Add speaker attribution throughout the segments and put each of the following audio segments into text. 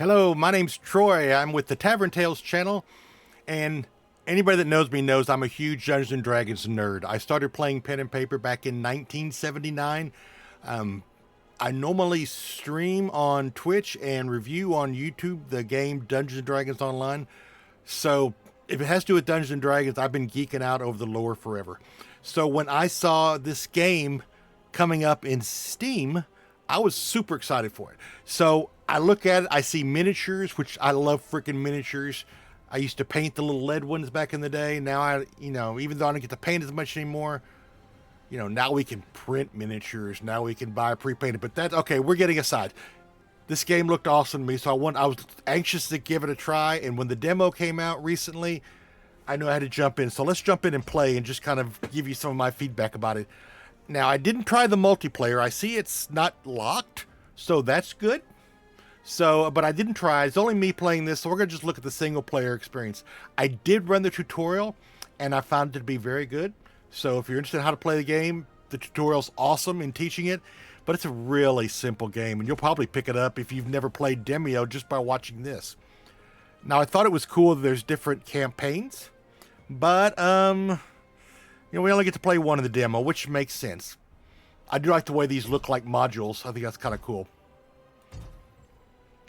Speaker 1: Hello, my name's Troy. I'm with the Tavern Tales channel, and anybody that knows me knows I'm a huge Dungeons and Dragons nerd. I started playing pen and paper back in 1979. I normally stream on Twitch and review on YouTube the game Dungeons and Dragons Online. So if it has to do with Dungeons and Dragons, I've been geeking out over the lore forever. So when I saw this game coming up in Steam, I was super excited for it. So I look at it, I see miniatures, which I love freaking miniatures. I used to paint the little lead ones back in the day. Now even though I don't get to paint as much anymore, now we can print miniatures. Now we can buy pre-painted, but that's okay. We're getting aside. This game looked awesome to me, so I was anxious to give it a try. And when the demo came out recently, I knew I had to jump in. So let's jump in and play and just kind of give you some of my feedback about it. Now, I didn't try the multiplayer. I see it's not locked, so that's good. But I didn't try. It's only me playing this, so we're going to just look at the single player experience. I did run the tutorial, and I found it to be very good. So if you're interested in how to play the game, the tutorial's awesome in teaching it, but it's a really simple game, and you'll probably pick it up if you've never played Demeo just by watching this. Now, I thought it was cool that there's different campaigns, but we only get to play one in the demo, which makes sense. I do like the way these look like modules. I think that's kind of cool.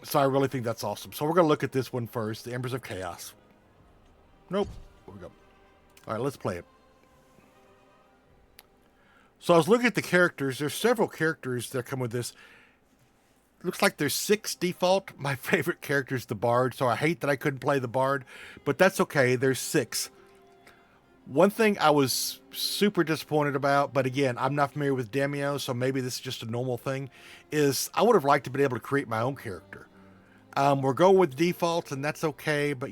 Speaker 1: So I really think that's awesome. So we're going to look at this one first, the Embers of Chaos. Nope. Here we go. All right, let's play it. So I was looking at the characters. There's several characters that come with this. Looks like there's 6 default. My favorite character is the Bard, so I hate that I couldn't play the Bard, but that's okay. There's 6. One thing I was super disappointed about, but again, I'm not familiar with Demeo, so maybe this is just a normal thing, is I would have liked to be able to create my own character. We're going with defaults, and that's okay, but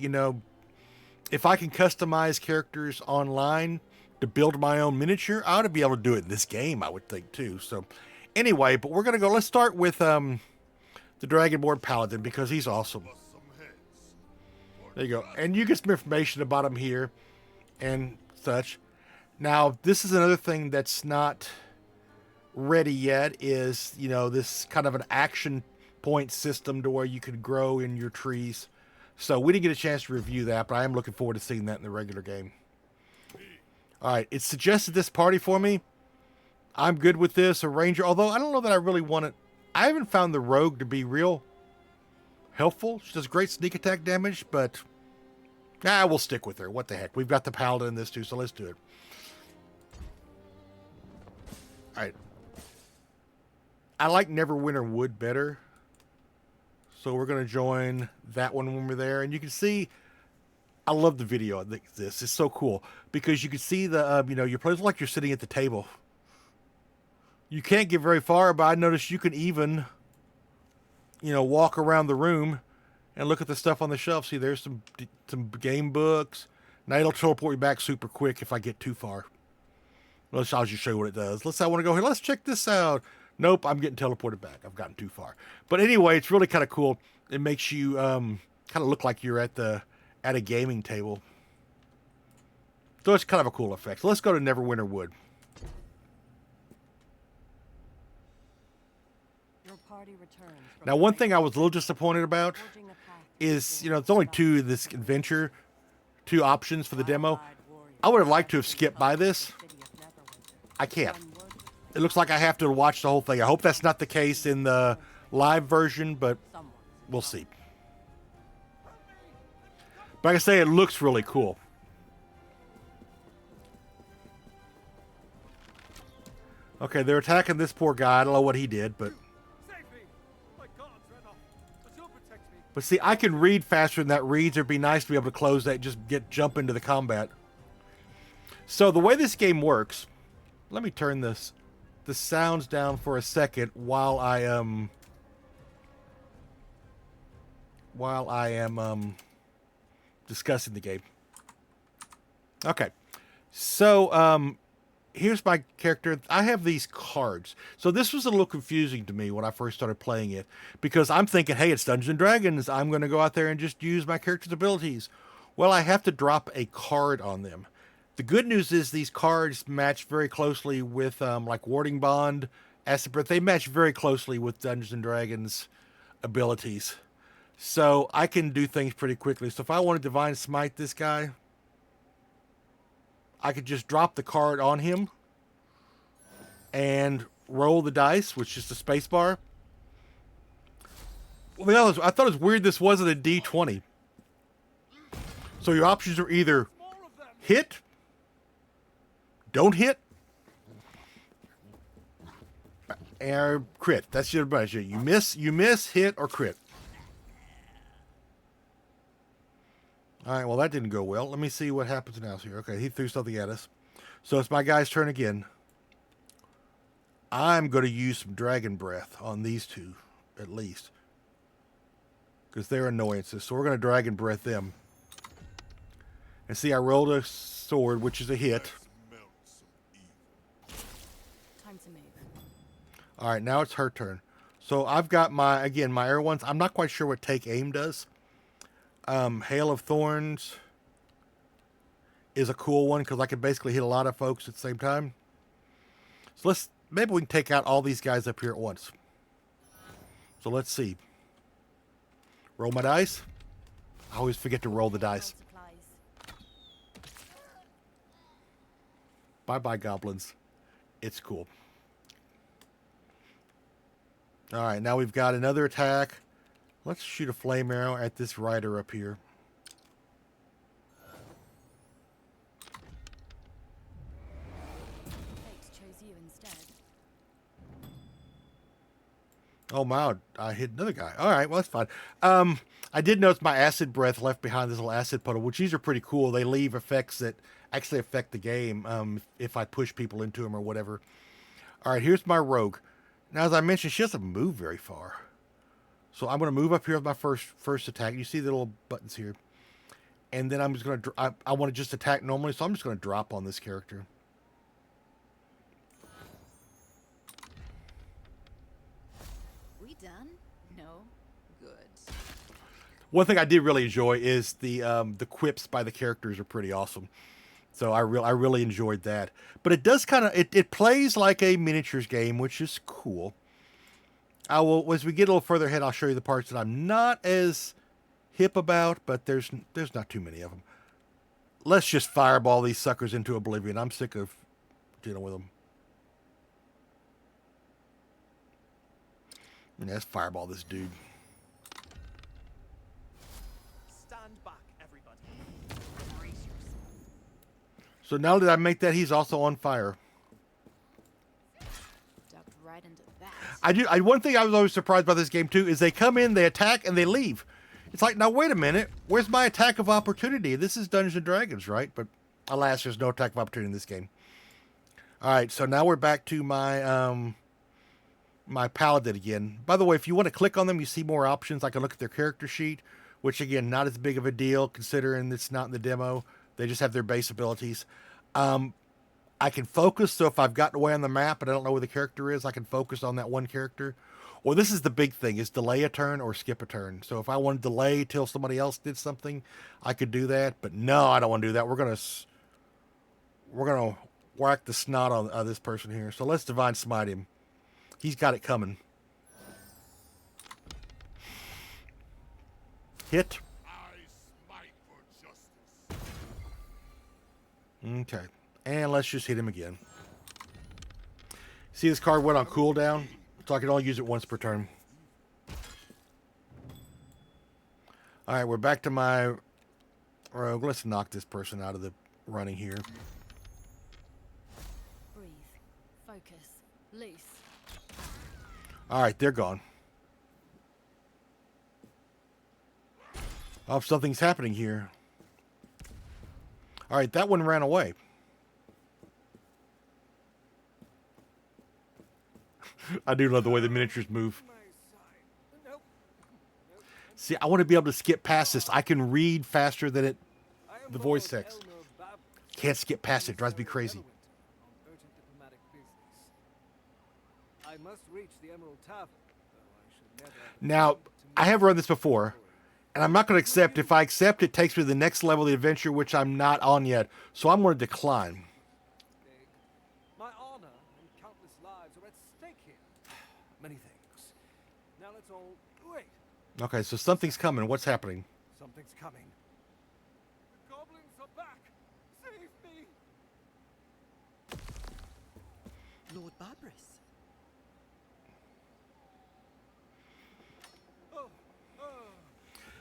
Speaker 1: if I can customize characters online to build my own miniature, I ought to be able to do it in this game, I would think, too. So anyway, but we're going to go, let's start with the Dragonborn Paladin, because he's awesome. There you go. And you get some information about him here and such. Now, this is another thing that's not ready yet, is, this kind of an action point system to where you could grow in your trees. So we didn't get a chance to review that, but I am looking forward to seeing that in the regular game. All right, it suggested this party for me. I'm good with this, a ranger, although I don't know that I really want it. I haven't found the rogue to be real helpful. She does great sneak attack damage, but we'll stick with her. What the heck? We've got the paladin in this too, so let's do it. All right. I like Neverwinter Wood better, so we're going to join that one when we're there. And you can see, I love the video. I think this is so cool because you can see the, your players like you're sitting at the table. You can't get very far, but I noticed you can even, walk around the room and look at the stuff on the shelf. See, there's some game books. Now it'll teleport me back super quick if I get too far. I'll just show you what it does. I want to go here. Let's check this out. Nope, I'm getting teleported back. I've gotten too far. But anyway, it's really kind of cool. It makes you kind of look like you're at a gaming table. So it's kind of a cool effect. So let's go to Neverwinter Wood. Now, one thing I was a little disappointed about is, it's only 2 in this adventure, 2 options for the demo. I would have liked to have skipped by this. I can't. It looks like I have to watch the whole thing. I hope that's not the case in the live version, but we'll see. But like I say, it looks really cool. Okay, they're attacking this poor guy. I don't know what he did, but see, I can read faster than that reads. It'd be nice to be able to close that, just jump into the combat. So the way this game works, let me turn the sounds down for a second while I am discussing the game. Okay, so here's my character. I have these cards. So this was a little confusing to me when I first started playing it, because I'm thinking, hey, it's Dungeons and Dragons. I'm going to go out there and just use my character's abilities. Well, I have to drop a card on them. The good news is these cards match very closely with like Warding Bond, Acid Breath. They match very closely with Dungeons and Dragons abilities. So I can do things pretty quickly. So if I want to Divine Smite this guy, I could just drop the card on him and roll the dice, which is the space bar. Well, I thought it was weird this wasn't a D20. So your options are either hit, don't hit, or crit. That's your budget. You miss, hit, or crit. All right, well, that didn't go well. Let me see what happens now here. Okay, he threw something at us. So it's my guy's turn again. I'm going to use some Dragon Breath on these two, at least. Because they're annoyances. So we're going to Dragon Breath them. And see, I rolled a sword, which is a hit.
Speaker 2: Time to move.
Speaker 1: All right, now it's her turn. So I've got my air ones. I'm not quite sure what Take Aim does. Hail of Thorns is a cool one because I can basically hit a lot of folks at the same time. So maybe we can take out all these guys up here at once. So let's see. Roll my dice. I always forget to roll the dice. Bye-bye, goblins. It's cool. All right, now we've got another attack. Let's shoot a flame arrow at this rider up here.
Speaker 2: Fate chose you instead.
Speaker 1: Oh, my, I hit another guy. All right, well, that's fine. I did notice my acid breath left behind this little acid puddle, which these are pretty cool. They leave effects that actually affect the game if I push people into them or whatever. All right, here's my rogue. Now, as I mentioned, she doesn't move very far. So I'm going to move up here with my first attack. You see the little buttons here. And then I'm just going to... I want to just attack normally, so I'm just going to drop on this character.
Speaker 2: We done? No. Good.
Speaker 1: One thing I did really enjoy is the quips by the characters are pretty awesome. So I really enjoyed that. But it does kind of... It plays like a miniatures game, which is cool. As we get a little further ahead, I'll show you the parts that I'm not as hip about, but there's not too many of them. Let's just fireball these suckers into oblivion. I'm sick of dealing with them. Yeah, let's fireball this dude.
Speaker 3: Stand back, everybody.
Speaker 2: Brace yourself.
Speaker 1: So now that I make that, he's also on fire.
Speaker 2: Ducked right into that.
Speaker 1: One thing I was always surprised by this game too is they come in, they attack, and they leave. It's like, now wait a minute, where's my attack of opportunity? This is Dungeons and Dragons, right? But alas, there's no attack of opportunity in this game. All right, so now we're back to my my paladin again. By the way, if you want to click on them, you see more options. I can look at their character sheet, which again, not as big of a deal considering it's not in the demo. They just have their base abilities. I can focus, so if I've gotten away on the map and I don't know where the character is, I can focus on that one character. Or this is the big thing, is delay a turn or skip a turn. So if I want to delay till somebody else did something, I could do that. But no, I don't want to do that. We're gonna whack the snot on this person here. So let's Divine Smite him. He's got it coming. Hit. Okay. And let's just hit him again. See, this card went on cooldown, so I can only use it once per turn. Alright, we're back to my rogue. Let's knock this person out of the running here.
Speaker 2: Breathe. Focus. Loose.
Speaker 1: Alright, they're gone. Oh, something's happening here. Alright, that one ran away. I do love the way the miniatures move. See, I want to be able to skip past this. I can read faster than the voice text. Can't skip past it. Drives me crazy. Now, I have run this before, and I'm not going to accept. If I accept, it takes me to the next level of the adventure, which I'm not on yet. So I'm going to decline.
Speaker 3: My honor and countless lives are at stake here. Many things. Now let's all wait.
Speaker 1: Okay, so something's coming. What's happening?
Speaker 3: Something's coming. The goblins are back. Save me.
Speaker 4: Lord Barbarous.
Speaker 3: Oh, oh.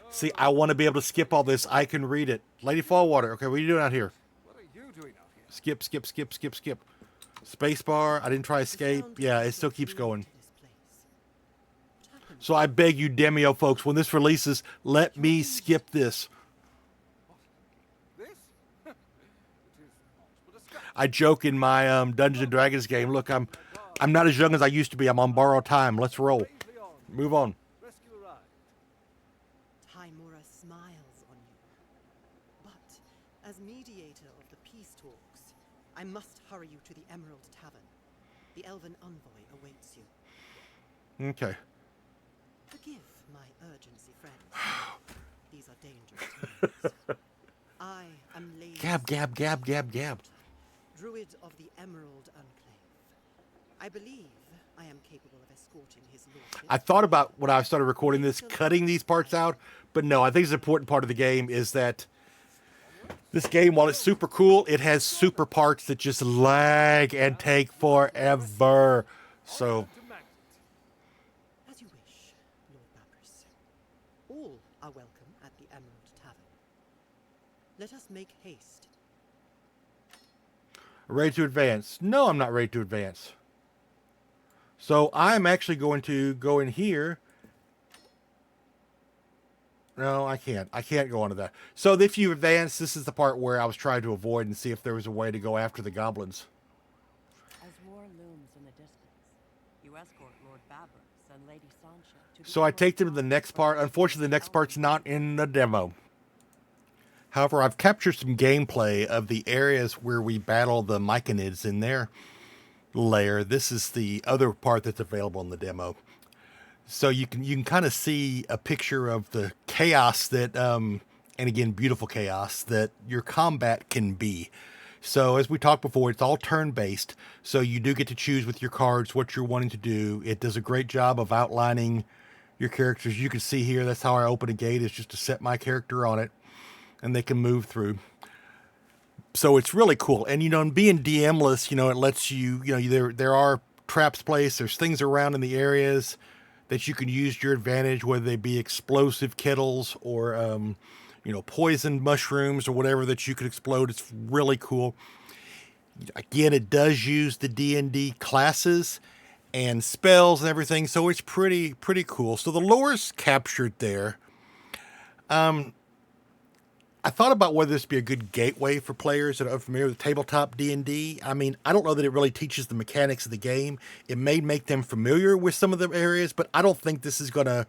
Speaker 1: See, I want to be able to skip all this. I can read it. Lady Fallwater. Okay, what are you doing out here?
Speaker 3: What are you doing out here?
Speaker 1: Skip, skip, skip, skip, skip. Spacebar. I didn't try escape. Yeah, it still keeps going. So I beg you, Demeo folks, when this releases, let me skip this.
Speaker 3: This? It is not but a scrap.
Speaker 1: I joke in my Dungeons and Dragons game. Look, I'm not as young as I used to be. I'm on borrowed time. Let's roll.
Speaker 3: Bravely on.
Speaker 1: Move on.
Speaker 3: Rescue arrived.
Speaker 4: Timora smiles on you. But as mediator of the peace talks, I must hurry you to the Emerald Tavern. The elven envoy awaits you.
Speaker 1: Okay.
Speaker 4: Forgive my urgency, friends. These are dangerous times. I am Lady
Speaker 1: Gab, gab, gab, gab, gab.
Speaker 4: Druid of the Emerald Enclave. I believe I am capable of escorting his lordship.
Speaker 1: I thought about when I started recording this, cutting these parts out, but no, I think it's an important part of the game is that this game, while it's super cool, it has super parts that just lag and take forever. So,
Speaker 3: Demand it.
Speaker 4: As you wish, Lord Barbarous. All are welcome at the Emerald Tavern. Let us make haste.
Speaker 1: ready to advance. No, I'm not ready to advance. So I'm actually going to go in here. No, I can't. I can't go onto that. So if you advance, this is the part where I was trying to avoid and see if there was a way to go after the goblins.
Speaker 5: As war looms in the distance, you escort Lord Babbers and Lady Sancha to the
Speaker 1: So I take them to the next part. Unfortunately, the next part's not in the demo. However, I've captured some gameplay of the areas where we battle the Myconids in their lair. This is the other part that's available in the demo. So you can kind of see a picture of the chaos that, and again, beautiful chaos that your combat can be. So as we talked before, it's all turn-based. So you do get to choose with your cards what you're wanting to do. It does a great job of outlining your characters. You can see here, that's how I open a gate, is just to set my character on it, and they can move through. So it's really cool. And, and being DM-less, it lets you, there are traps placed. There's things around in the areas that you can use to your advantage, whether they be explosive kettles or, poisoned mushrooms or whatever that you could explode. It's really cool. Again, it does use the D&D classes and spells and everything, so it's pretty cool. So the lore's captured there. I thought about whether this would be a good gateway for players that are unfamiliar with tabletop D&D. I mean, I don't know that it really teaches the mechanics of the game. It may make them familiar with some of the areas, but I don't think this is going to,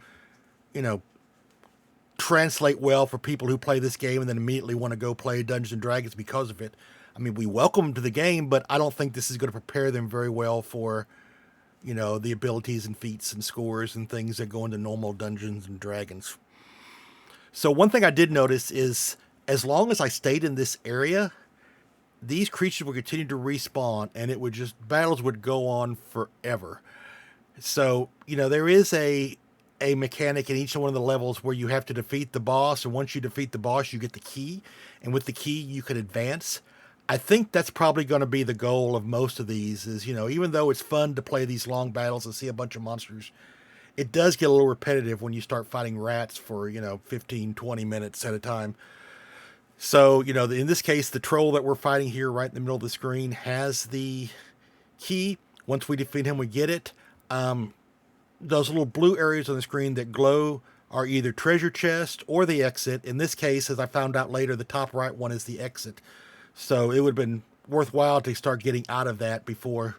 Speaker 1: translate well for people who play this game and then immediately want to go play Dungeons and Dragons because of it. I mean, we welcome them to the game, but I don't think this is going to prepare them very well for, the abilities and feats and scores and things that go into normal Dungeons and Dragons. So one thing I did notice is as long as I stayed in this area, these creatures would continue to respawn and battles would go on forever. So, there is a mechanic in each one of the levels where you have to defeat the boss. And once you defeat the boss, you get the key. And with the key, you can advance. I think that's probably going to be the goal of most of these is, even though it's fun to play these long battles and see a bunch of monsters, it does get a little repetitive when you start fighting rats for, 15, 20 minutes at a time. So, in this case, the troll that we're fighting here right in the middle of the screen has the key. Once we defeat him, we get it. Those little blue areas on the screen that glow are either treasure chest or the exit. In this case, as I found out later, the top right one is the exit. So it would have been worthwhile to start getting out of that before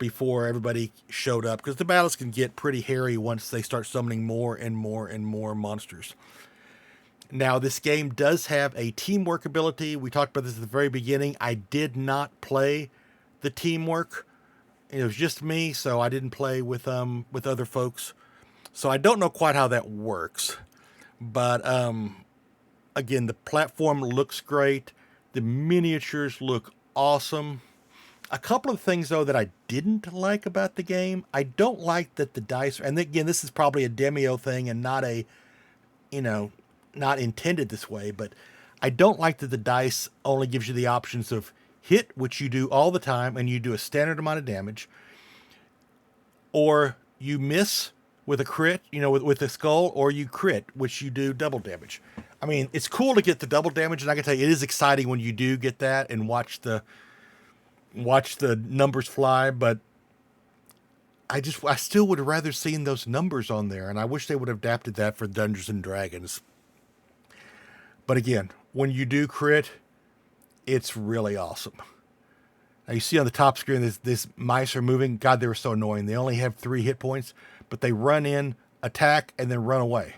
Speaker 1: everybody showed up, because the battles can get pretty hairy once they start summoning more and more and more monsters. Now, this game does have a teamwork ability. We talked about this at the very beginning. I did not play the teamwork. It was just me, so I didn't play with other folks. So I don't know quite how that works. But again, the platform looks great. The miniatures look awesome. A couple of things, though, that I didn't like about the game. I don't like that the dice, and again, this is probably a Demeo thing and not a, you know, not intended this way, but I don't like that the dice only gives you the options of hit, which you do all the time, and you do a standard amount of damage, or you miss with a crit, you know, with a skull, or you crit, which you do double damage. I mean, it's cool to get the double damage, and I can tell you, it is exciting when you do get that and watch the numbers fly, but I still would have rather seen those numbers on there, and I wish they would have adapted that for Dungeons and Dragons. But again, when you do crit, it's really awesome. Now you see on the top screen, this mice are moving. God, they were so annoying. They only have 3 hit points, but they run in, attack, and then run away.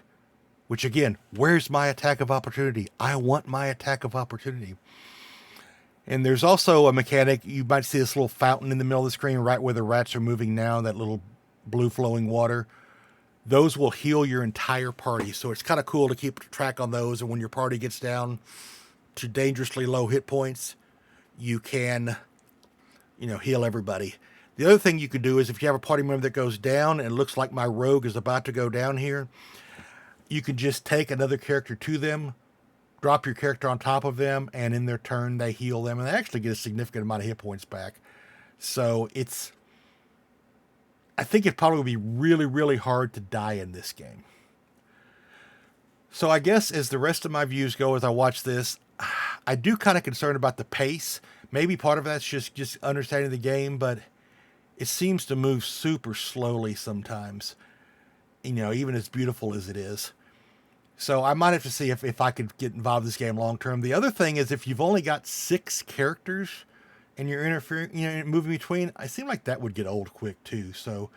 Speaker 1: Which again, where's my attack of opportunity? I want my attack of opportunity. And there's also a mechanic. You might see this little fountain in the middle of the screen right where the rats are moving now, that little blue flowing water. Those will heal your entire party. So it's kind of cool to keep track on those. And when your party gets down to dangerously low hit points, you can, you know, heal everybody. The other thing you could do is if you have a party member that goes down and it looks like my rogue is about to go down here, you can just take another character to them, drop your character on top of them, and in their turn, they heal them, and they actually get a significant amount of hit points back. So I think it probably would be really, really hard to die in this game. So I guess as the rest of my views go as I watch this, I do kind of concerned about the pace. Maybe part of that's just understanding the game, but it seems to move super slowly sometimes, you know, even as beautiful as it is. So I might have to see if I could get involved in this game long term. The other thing is if you've only got 6 characters and you're interfering, you know, moving between, I seem like that would get old quick too. So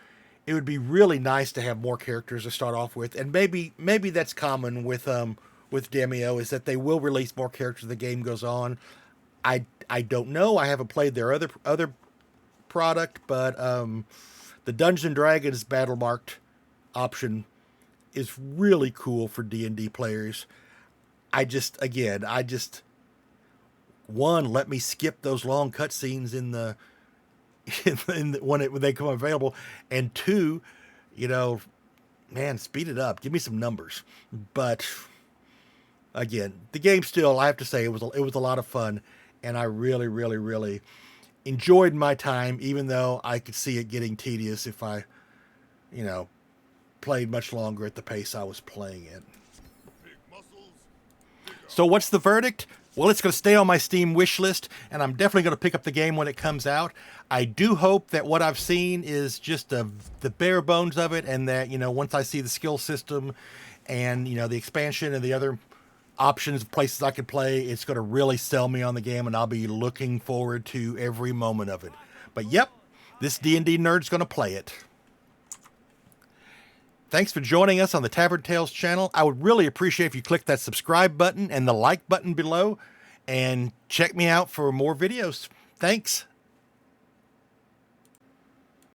Speaker 1: it would be really nice to have more characters to start off with. And maybe that's common with Demeo, is that they will release more characters as the game goes on. I don't know. I haven't played their other product, but the Dungeons and Dragons Battlemarked option is really cool for D&D players. I just let me skip those long cutscenes when they come available, and 2, you know, man, speed it up. Give me some numbers. But again, the game still, I have to say, it was a lot of fun, and I really, really, really enjoyed my time, even though I could see it getting tedious if I, you know, played much longer at the pace I was playing it. So what's the verdict? Well, it's going to stay on my Steam wish list, and I'm definitely going to pick up the game when it comes out. I do hope that what I've seen is just the bare bones of it, and that, you know, once I see the skill system and, you know, the expansion and the other options, places I could play, it's going to really sell me on the game, and I'll be looking forward to every moment of it. But yep, this D&D nerd's going to play it. Thanks for joining us on the Tavern Tales channel. I would really appreciate if you click that subscribe button and the like button below, and check me out for more videos. Thanks.